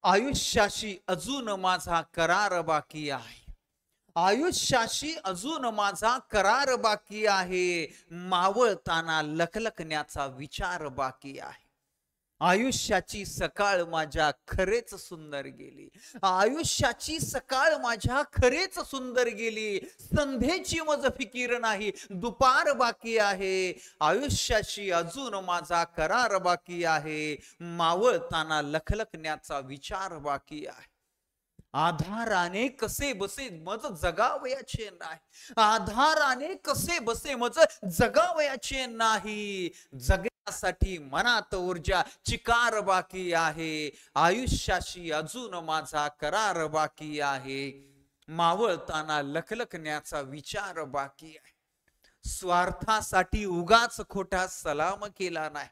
आयुष्याशी अजून माझा करार बाकी आहे. आयुष्याशी अजून माझा करार बाकी आहे. मावळताना लखलखण्याचा विचार बाकी आहे. आयुष्याची सकाळ माझ्या खरेच सुंदर गेली. आयुष्याची सकाळ माझ्या खरेच सुंदर गेली. संध्येची मज फिकीर नाही, दुपार बाकी आहे. आयुष्याशी अजून माझा करार बाकी आहे. मावळताना लखलखण्याचा विचार बाकी आहे. आधाराने कसे बसे मज जगावयाचे नाही. आधाराने कसे बसे मज जगावयाचे नाही. जगण्यासाठी मनात ऊर्जा चिकार बाकी आहे. आयुष्याशी अजून माझा करार बाकी आहे. मावळताना लखलखण्याचा विचार बाकी आहे. स्वार्थासाठी उगाच खोटा सलाम केला नाही.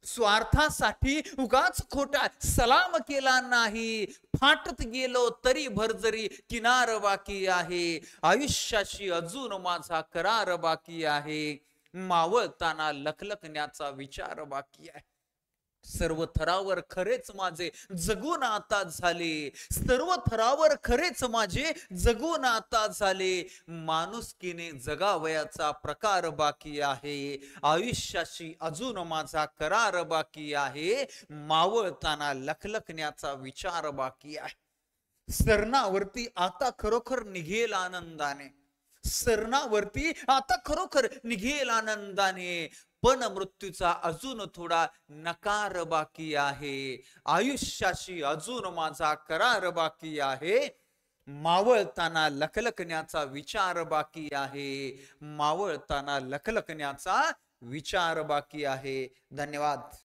स्वार्थासाठी उगाच खोटा सलाम केला नाही. फाटत गेलो तरी भरजरी किनार बाकी आहे. आयुष्याशी अजून माझा करार बाकी आहे. मावळताना लखलखण्याचा विचार बाकी आहे. सर्व थरावर खरेच माझे जगून आता झाले. सर्व थरावर खरेच माझे जगून आता झाले. माणुसकीने जगावयाचा प्रकार बाकी आहे. आयुष्याशी अजून माझा करार बाकी आहे. मावळताना लखलखण्याचा विचार बाकी आहे. सरणावरती आता खरोखर निघेल आनंदाने. सरणावरती आता खरोखर निघेल आनंदाने. पण मृत्यूचा अजून थोडा नकार बाकी आहे. आयुष्याशी अजून माझा करार बाकी आहे. मावळताना लखलखण्याचा विचार बाकी आहे. मावळताना लखलखण्याचा विचार बाकी आहे. धन्यवाद.